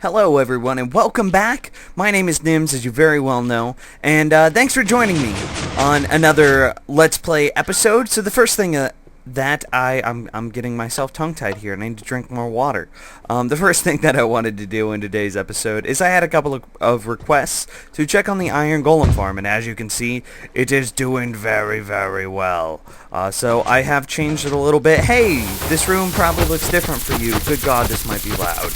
Hello everyone and welcome back. My name is Nims, as you very well know, and thanks for joining me on another Let's Play episode. So the first thing I'm getting myself tongue-tied here and I need to drink more water. The first thing that I wanted to do in today's episode is I had a couple of requests to check on the iron golem farm, and as you can see, it is doing very, very well. So I have changed it a little bit. Hey, this room probably looks different for you. Good God, this might be loud.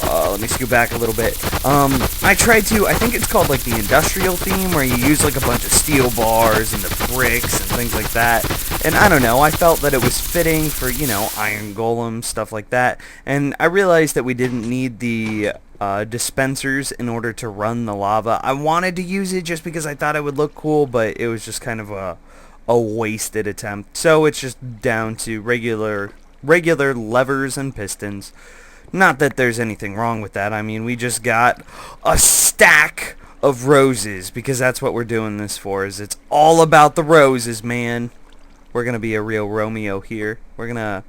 Let me scoot back a little bit. I tried to, I think it's called like the industrial theme, where you use like a bunch of steel bars and the bricks and things like that. And I don't know, I felt that it was fitting for, you know, iron golem, stuff like that. And I realized that we didn't need the dispensers in order to run the lava. I wanted to use it just because I thought it would look cool, but it was just kind of a wasted attempt. So it's just down to regular levers and pistons. Not that there's anything wrong with that. I mean, we just got a stack of roses because that's what we're doing this for. Is it's all about the roses, man. We're gonna be a real Romeo here. We're gonna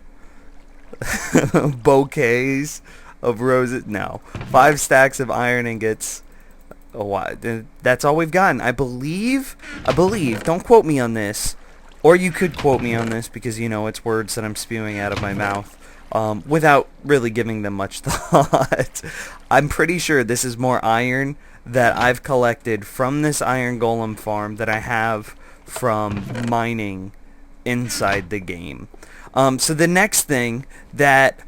bouquets of roses. No, 5 stacks of iron ingots. Oh, that's all we've gotten. I believe. Don't quote me on this, or you could quote me on this because you know it's words that I'm spewing out of my mouth. Without really giving them much thought. I'm pretty sure this is more iron that I've collected from this iron golem farm that I have from mining inside the game. So the next thing that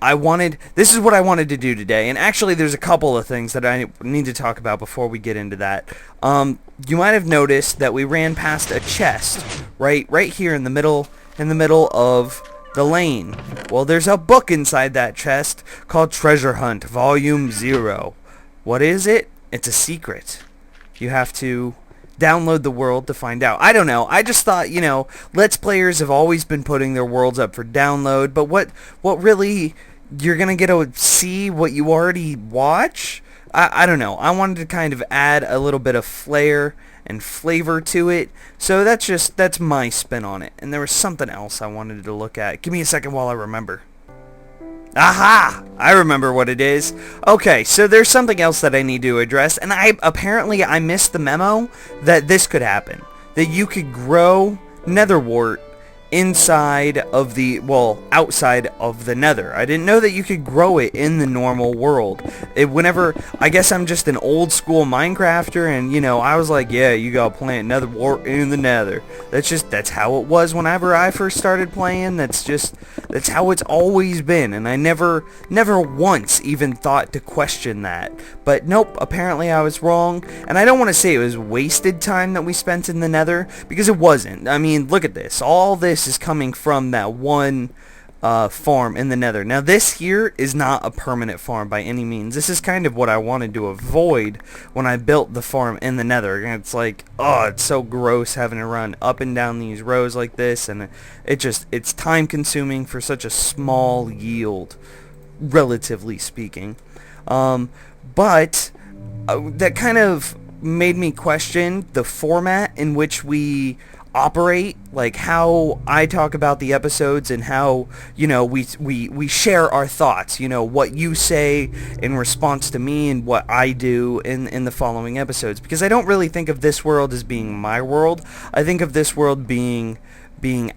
this is what I wanted to do today, and actually there's a couple of things that I need to talk about before we get into that. You might have noticed that we ran past a chest right here in the middle of the lane. Well, there's a book inside that chest called Treasure Hunt Volume 0. What is it? It's a secret. You have to download the world to find out. I don't know. I just thought, you know, Let's Players have always been putting their worlds up for download, but what really, you're gonna get to see what you already watch? I don't know. I wanted to kind of add a little bit of flair and flavor to it, so that's my spin on it. And there was something else I wanted to look at. Give me a second while I remember. Aha! I remember what it is. Okay, so there's something else that I need to address, and apparently I missed the memo that this could happen. That you could grow nether wart inside of outside of the nether. I didn't know that you could grow it in the normal world. I guess I'm just an old school Minecrafter, and you know, I was like, yeah, you gotta plant nether wart in the nether. That's how it was whenever I first started playing. That's how it's always been, and I never once even thought to question that. But nope, apparently I was wrong, and I don't want to say it was wasted time that we spent in the nether, because it wasn't. I mean, look at this. All this is coming from that one farm in the nether. Now this here is not a permanent farm by any means. This is kind of what I wanted to avoid when I built the farm in the nether. And it's like, oh, it's so gross having to run up and down these rows like this, and it's time consuming for such a small yield, relatively speaking. But that kind of made me question the format in which we operate, like how I talk about the episodes and how, you know, we share our thoughts, you know, what you say in response to me and what I do in the following episodes, because I don't really think of this world as being my world. I think of this world being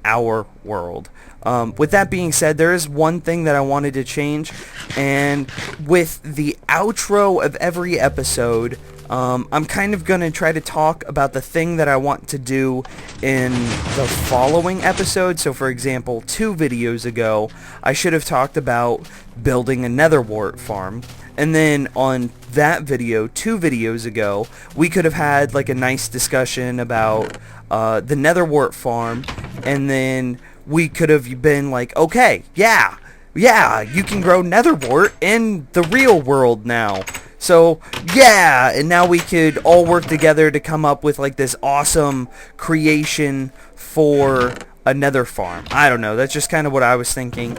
our world. With that being said, there is one thing that I wanted to change, and with the outro of every episode, I'm kind of going to try to talk about the thing that I want to do in the following episode. So for example, 2 videos ago, I should have talked about building a nether wart farm. And then on that video, 2 videos ago, we could have had like a nice discussion about the nether wart farm. And then we could have been like, okay, yeah, you can grow nether wart in the real world now. So, yeah, and now we could all work together to come up with like this awesome creation for a nether farm. I don't know, that's just kind of what I was thinking.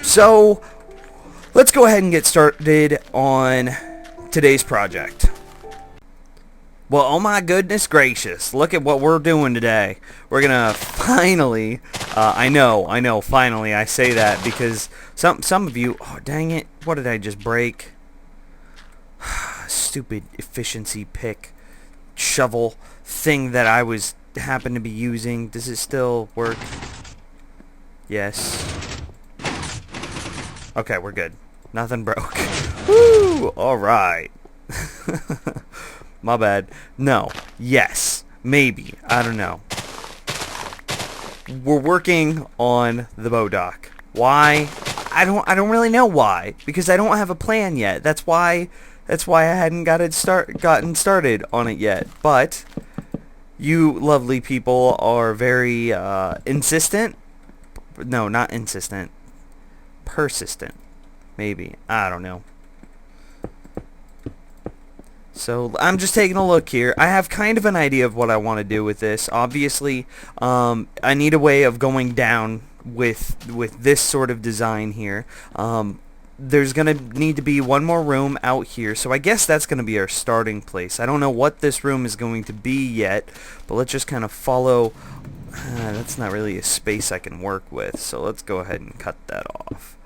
So, let's go ahead and get started on today's project. Well, oh my goodness gracious, look at what we're doing today. We're gonna finally, I know, finally I say that because some of you, oh dang it, what did I just break? Stupid efficiency pick shovel thing that I was happened to be using. Does it still work? Yes. Okay, we're good. Nothing broke. Woo! Alright. My bad. No. Yes. Maybe. I don't know. We're working on the bow dock. Why? I don't really know why. Because I don't have a plan yet. That's why I hadn't gotten started on it yet. But you lovely people are very insistent. No, not insistent. Persistent. Maybe. I don't know. So I'm just taking a look here. I have kind of an idea of what I want to do with this. Obviously, I need a way of going down with this sort of design here. There's going to need to be one more room out here. So I guess that's going to be our starting place. I don't know what this room is going to be yet, but let's just kind of follow. That's not really a space I can work with. So let's go ahead and cut that off.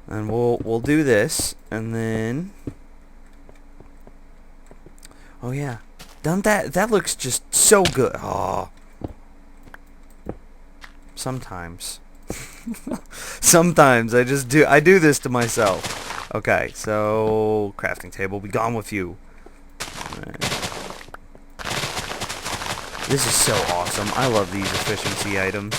And we'll do this, and then... Oh yeah, doesn't that looks just so good. Oh, sometimes, sometimes I do this to myself. Okay, so crafting table, be gone with you. Right. This is so awesome. I love these efficiency items.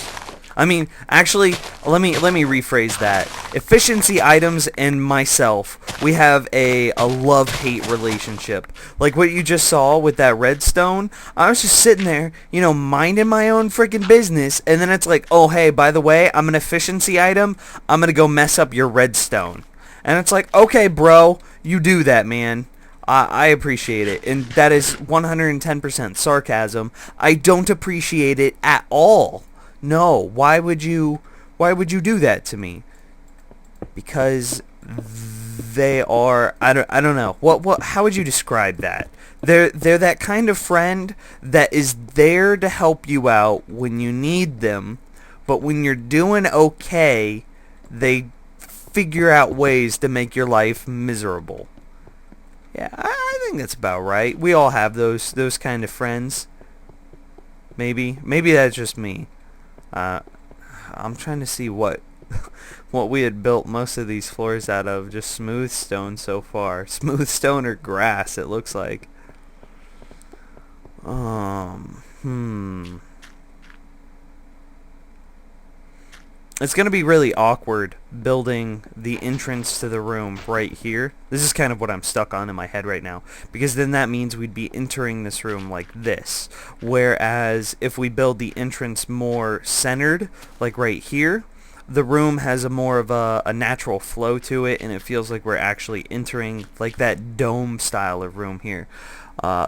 I mean, actually, let me rephrase that. Efficiency items and myself, we have a love-hate relationship. Like what you just saw with that redstone, I was just sitting there, you know, minding my own freaking business, and then it's like, oh, hey, by the way, I'm an efficiency item. I'm going to go mess up your redstone. And it's like, okay, bro, you do that, man. I appreciate it, and that is 110% sarcasm. I don't appreciate it at all. No, why would you do that to me? Because they are, I don't know. How would you describe that? They're that kind of friend that is there to help you out when you need them, but when you're doing okay, they figure out ways to make your life miserable. Yeah, I think that's about right. We all have those kind of friends. Maybe that's just me. I'm trying to see what we had built most of these floors out of. Just smooth stone so far. Smooth stone or grass, it looks like. It's going to be really awkward building the entrance to the room right here. This is kind of what I'm stuck on in my head right now. Because then that means we'd be entering this room like this. Whereas if we build the entrance more centered, like right here, the room has a more of a natural flow to it, and it feels like we're actually entering like that dome style of room here.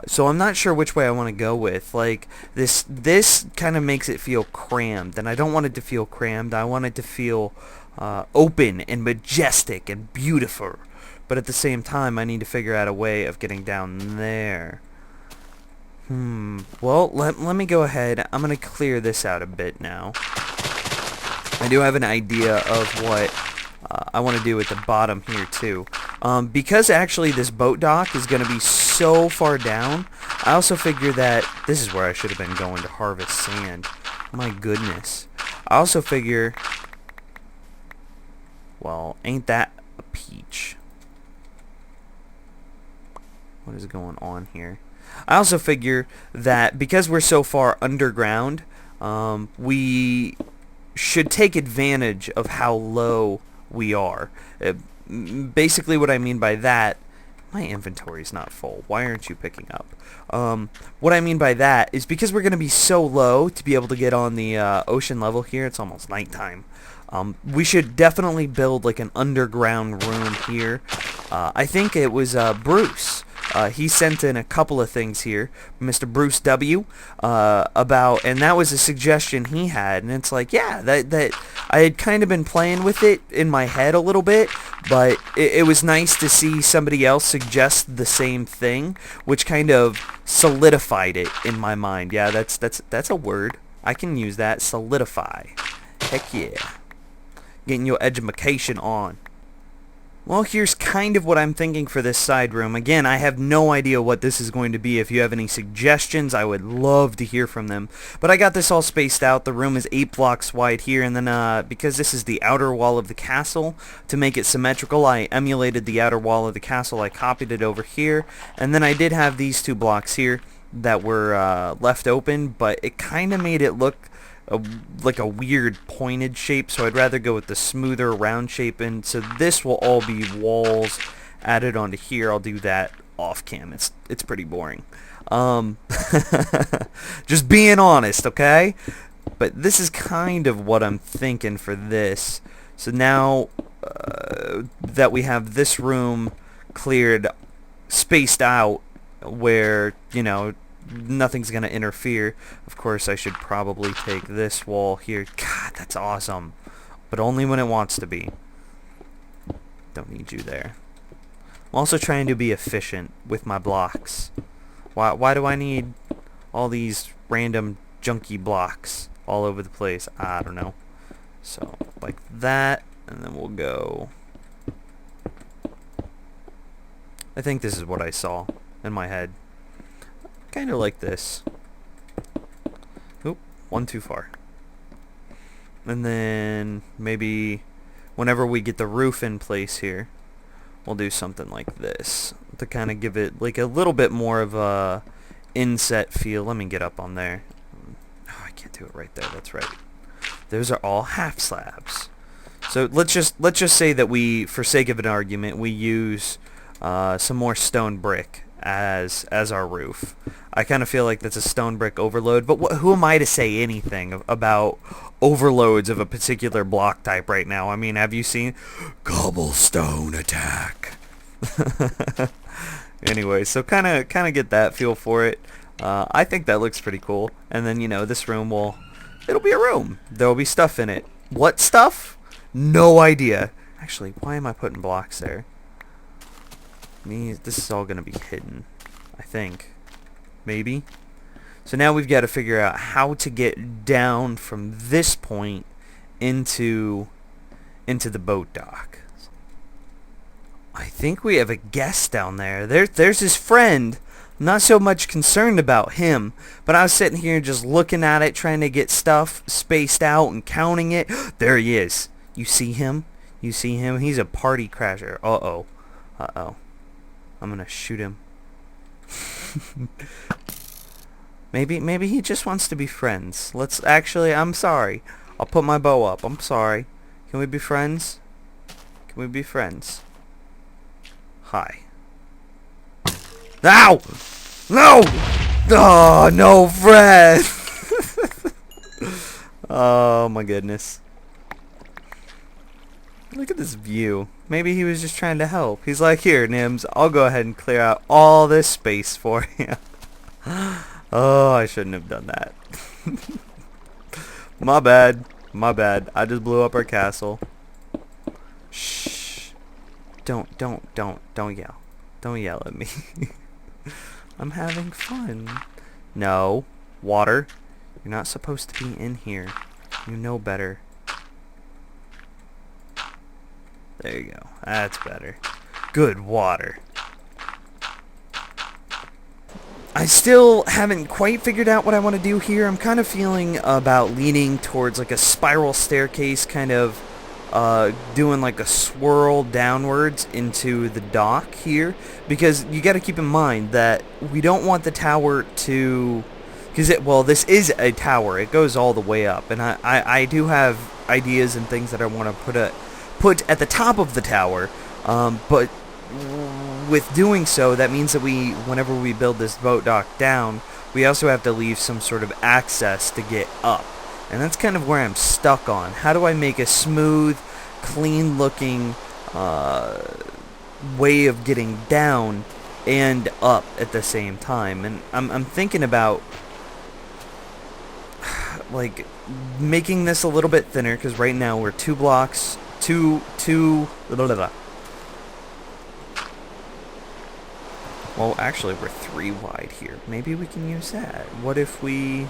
So I'm not sure which way I want to go with. Like this kind of makes it feel crammed, and I don't want it to feel crammed. I want it to feel open and majestic and beautiful. But at the same time, I need to figure out a way of getting down there. Well, let me go ahead. I'm going to clear this out a bit now. I do have an idea of what I want to do at the bottom here too. Because actually this boat dock is going to be so far down, I also figure that this is where I should have been going to harvest sand. My goodness. I also figure, well, ain't that a peach? What is going on here? I also figure that because we're so far underground, we should take advantage of how low we are. Basically what I mean by that, my inventory's not full. Why aren't you picking up? What I mean by that is because we're going to be so low to be able to get on the ocean level here, it's almost nighttime. We should definitely build like an underground room here. I think it was Bruce. He sent in a couple of things here, Mr. Bruce W. About, and that was a suggestion he had, and it's like, yeah, that I had kind of been playing with it in my head a little bit, but it was nice to see somebody else suggest the same thing, which kind of solidified it in my mind. Yeah, that's a word. I can use that. Solidify. Heck yeah. Getting your education on. Well, here's kind of what I'm thinking for this side room. Again, I have no idea what this is going to be. If you have any suggestions, I would love to hear from them. But I got this all spaced out. The room is 8 blocks wide here, and then because this is the outer wall of the castle, to make it symmetrical, I emulated the outer wall of the castle. I copied it over here, and then I did have these 2 blocks here that were left open, but it kind of made it look like a weird pointed shape, so I'd rather go with the smoother round shape, and so this will all be walls added onto here. I'll do that off cam. It's pretty boring. Just being honest, okay? But this is kind of what I'm thinking for this. So now that we have this room cleared, spaced out, where, you know, nothing's going to interfere. Of course, I should probably take this wall here. God, that's awesome. But only when it wants to be. Don't need you there. I'm also trying to be efficient with my blocks. Why do I need all these random junky blocks all over the place? I don't know. So, like that, and then we'll go... I think this is what I saw in my head. Kind of like this. Oop, one too far. And then maybe whenever we get the roof in place here, we'll do something like this to kind of give it like a little bit more of a inset feel. Let me get up on there. Oh, I can't do it right there. That's right. Those are all half slabs. So let's just say that we, for sake of an argument, we use some more stone brick as our roof. I kind of feel like that's a stone brick overload, but who am I to say anything about overloads of a particular block type right now? I mean, have you seen cobblestone attack? Anyway, so kind of get that feel for it. I think that looks pretty cool. And then, you know, this room it'll be a room. There'll be stuff in it. What stuff? No idea. Actually, why am I putting blocks there? This is all going to be hidden, I think. Maybe. So now we've got to figure out how to get down from this point into the boat dock. I think we have a guest down there. There's his friend. I'm not so much concerned about him, but I was sitting here just looking at it, trying to get stuff spaced out and counting it. There he is. You see him? You see him? He's a party crasher. Uh-oh. Uh-oh. I'm gonna shoot him. Maybe he just wants to be friends. I'm sorry. I'll put my bow up. I'm sorry. Can we be friends? Can we be friends? Hi. Ow! No! Oh, no, friend! Oh, my goodness. Look at this view. Maybe he was just trying to help. He's like, here, Nims, I'll go ahead and clear out all this space for you. Oh, I shouldn't have done that. My bad. My bad. I just blew up our castle. Shh. Don't yell. Don't yell at me. I'm having fun. No. Water. You're not supposed to be in here. You know better. There you go. That's better. Good water. I still haven't quite figured out what I want to do here. I'm kind of feeling about leaning towards like a spiral staircase, kind of doing like a swirl downwards into the dock here, because you got to keep in mind that we don't want the tower to, because this is a tower. It goes all the way up, and I do have ideas and things that I want to put at the top of the tower, but with doing so, that means that whenever we build this boat dock down, we also have to leave some sort of access to get up. And that's kind of where I'm stuck on. How do I make a smooth, clean-looking way of getting down and up at the same time? And I'm thinking about like making this a little bit thinner, because right now we're 2 blocks, well, actually, we're 3 wide here. Maybe we can use that. What if we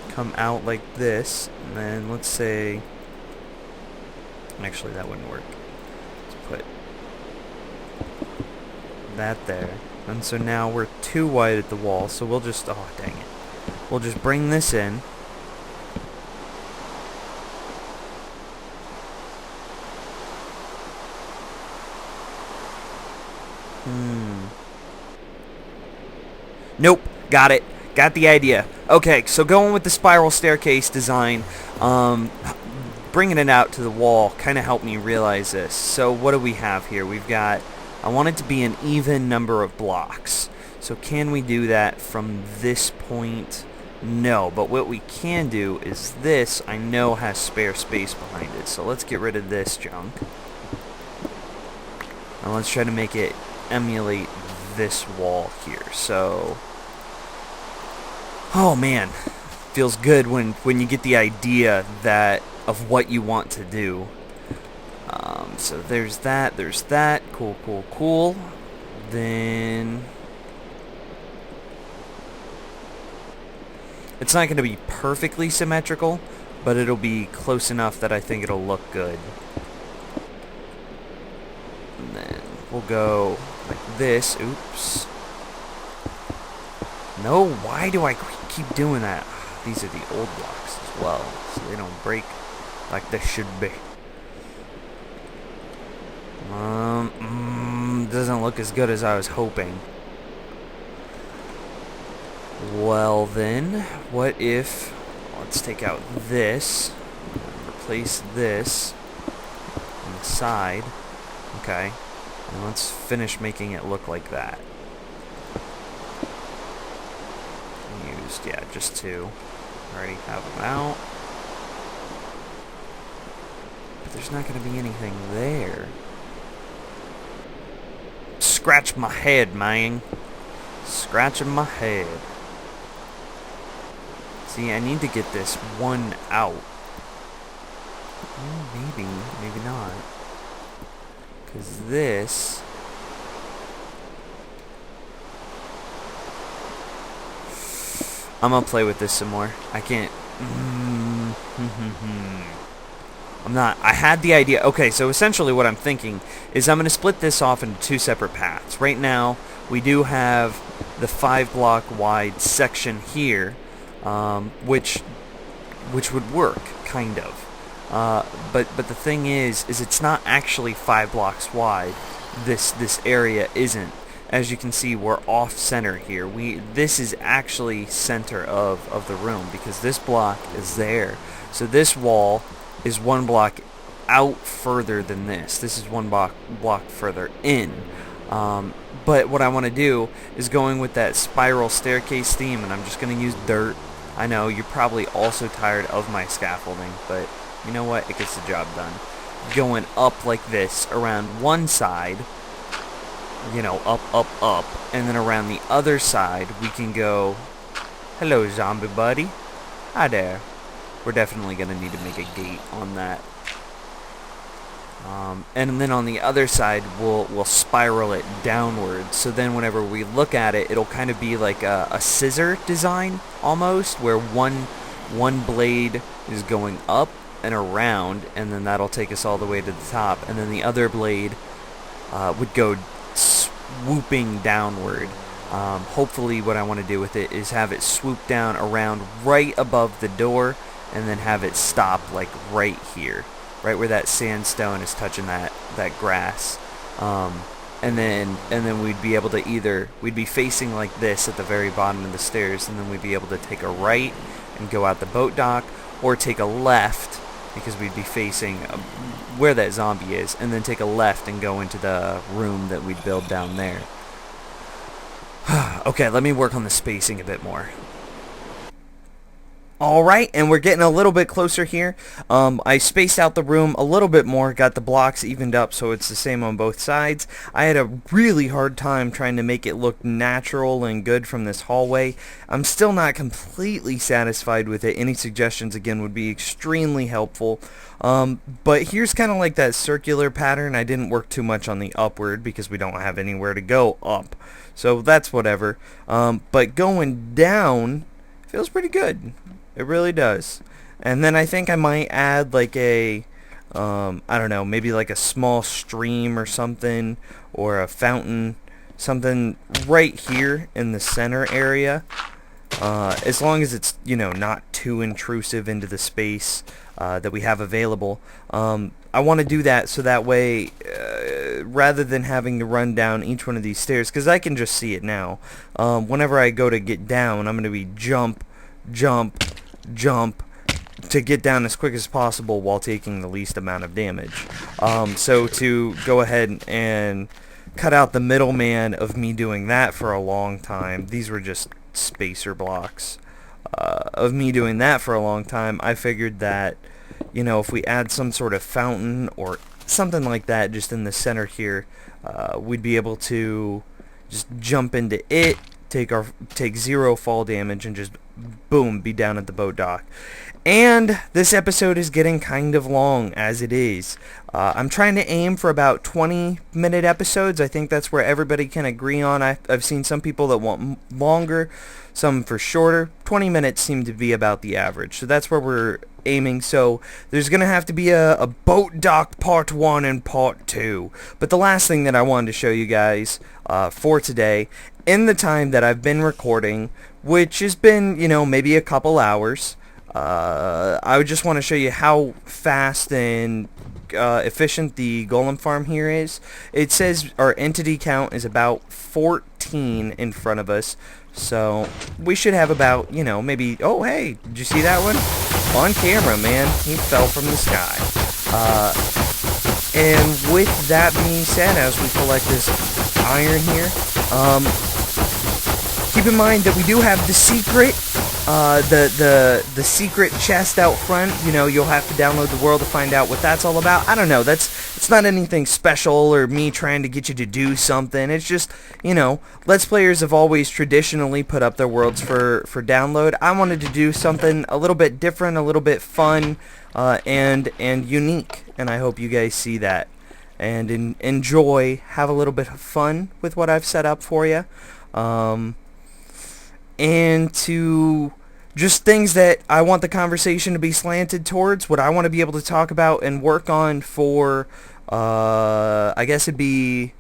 come out like this, and then let's say Actually, that wouldn't work. Let's put that there. And so now we're too wide at the wall, so we'll just, oh dang it. We'll just bring this in. Nope, got it. Got the idea. Okay, so going with the spiral staircase design, bringing it out to the wall kind of helped me realize this. So what do we have here? We've got, I want it to be an even number of blocks. So can we do that from this point? No, but what we can do is this, I know, has spare space behind it. So let's get rid of this junk. And let's try to make it emulate this wall here. So, oh man, feels good when you get the idea that of what you want to do. So there's that, cool, cool, cool. Then it's not going to be perfectly symmetrical, but it'll be close enough that I think it'll look good. And then we'll go like this. Oops. No, why do I keep doing that? These are the old blocks as well, so they don't break like they should be. Doesn't look as good as I was hoping. Well then, what if, let's take out this, replace this on the side, okay, and let's finish making it look like that. Used, yeah, just two. Already have them out. But there's not going to be anything there. Scratch my head, man. Scratching my head. See, I need to get this one out. Well, maybe not. Because this... I'm gonna play with this some more. I can't... I'm not... I had the idea... Okay, so essentially what I'm thinking is I'm gonna split this off into two separate paths. Right now, we do have the 5-block wide section here, which would work, kind of. But the thing is it's not actually 5 blocks wide. This area isn't. As you can see, we're off center here. This is actually center of the room because this block is there. So this wall is 1 block out further than this. This is 1 block further in. But what I want to do is going with that spiral staircase theme, and I'm just going to use dirt. I know you're probably also tired of my scaffolding, but you know what? It gets the job done. Going up like this around one side, you know, up, and then around the other side we can go, hello zombie buddy, hi there. We're definitely going to need to make a gate on that. And then on the other side we'll spiral it downwards, so then whenever we look at it, it'll kind of be like a scissor design almost, where one blade is going up and around, and then that'll take us all the way to the top, and then the other blade would go swooping downward. Hopefully what I want to do with it is have it swoop down around right above the door, and then have it stop like right here, right where that sandstone is touching that grass. And then we'd be able to we'd be facing like this at the very bottom of the stairs, and then we'd be able to take a right and go out the boat dock, or take a left because we'd be facing where that zombie is, and then take a left and go into the room that we'd build down there. Okay, let me work on the spacing a bit more. Alright, and we're getting a little bit closer here. I spaced out the room a little bit more, got the blocks evened up so it's the same on both sides. I had a really hard time trying to make it look natural and good from this hallway. I'm still not completely satisfied with it. Any suggestions, again, would be extremely helpful. But here's kind of like that circular pattern. I didn't work too much on the upward because we don't have anywhere to go up. So that's whatever. But going down feels pretty good. It really does. And then I think I might add like a I don't know, maybe like a small stream or something, or a fountain, something right here in the center area. As long as it's, not too intrusive into the space that we have available. I want to do that so that way, rather than having to run down each one of these stairs, because I can just see it now. Whenever I go to get down, I'm going to be jump, jump, jump, to get down as quick as possible while taking the least amount of damage. So to go ahead and cut out the middleman of me doing that for a long time, these were just spacer blocks, of me doing that for a long time, I figured that, if we add some sort of fountain or something like that just in the center here, we'd be able to just jump into it, take 0 fall damage, and just boom, be down at the boat dock. And this episode is getting kind of long as it is. I'm trying to aim for about 20-minute episodes. I think that's where everybody can agree on. I've seen some people that want longer, some for shorter. 20 minutes seem to be about the average. So that's where we're aiming. So there's going to have to be a boat dock part 1 and part 2. But the last thing that I wanted to show you guys for today, in the time that I've been recording, which has been, maybe a couple hours, I would just want to show you how fast and efficient the golem farm here is. It says our entity count is about 14 in front of us, so we should have about, maybe, oh hey, did you see that one? On camera, man, he fell from the sky. And with that being said, as we collect this iron here, keep in mind that we do have the secret, the secret chest out front. You'll have to download the world to find out what that's all about. I don't know. It's not anything special or me trying to get you to do something. It's just, Let's Players have always traditionally put up their worlds for download. I wanted to do something a little bit different, a little bit fun, and unique. And I hope you guys see that and enjoy, have a little bit of fun with what I've set up for you. And to just things that I want the conversation to be slanted towards, what I want to be able to talk about and work on for, I guess it'd be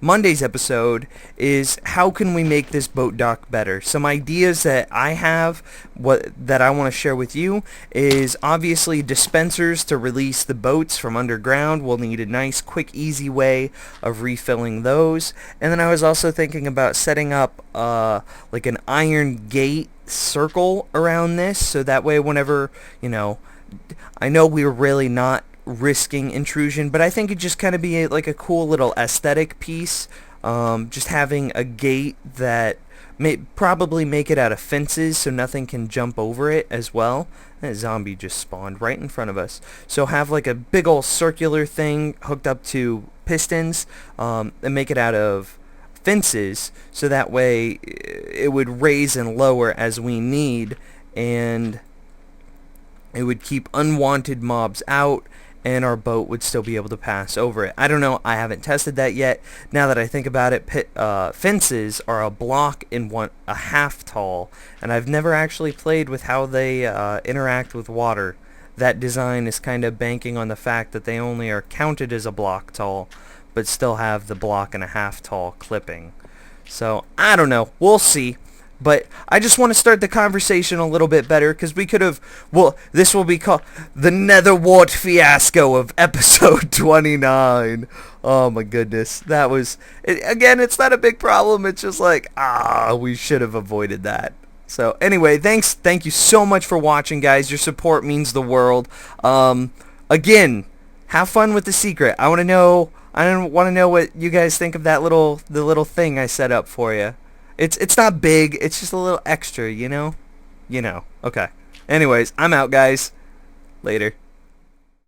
Monday's episode, is how can we make this boat dock better. Some ideas that I have, that I want to share with you, is obviously dispensers to release the boats from underground. We'll need a nice, quick, easy way of refilling those. And then I was also thinking about setting up like an iron gate circle around this, so that way whenever, I know we're really not risking intrusion, but I think it just kind of be like a cool little aesthetic piece, just having a gate that may probably make it out of fences so nothing can jump over it as well. That zombie just spawned right in front of us. So have like a big old circular thing hooked up to pistons, and make it out of fences, so that way it would raise and lower as we need, and it would keep unwanted mobs out, and our boat would still be able to pass over it. I don't know. I haven't tested that yet. Now that I think about it, fences are a block and a half tall, and I've never actually played with how they interact with water. That design is kind of banking on the fact that they only are counted as a block tall, but still have the block and a half tall clipping. So, I don't know. We'll see. But I just want to start the conversation a little bit better, because we could have, this will be called the Nether wart fiasco of episode 29. Oh my goodness. That was, again, it's not a big problem. It's just like, we should have avoided that. So anyway, thank you so much for watching, guys. Your support means the world. Again, have fun with the secret. I want to know what you guys think of the little thing I set up for you. It's not big. It's just a little extra, Okay. Anyways, I'm out, guys. Later.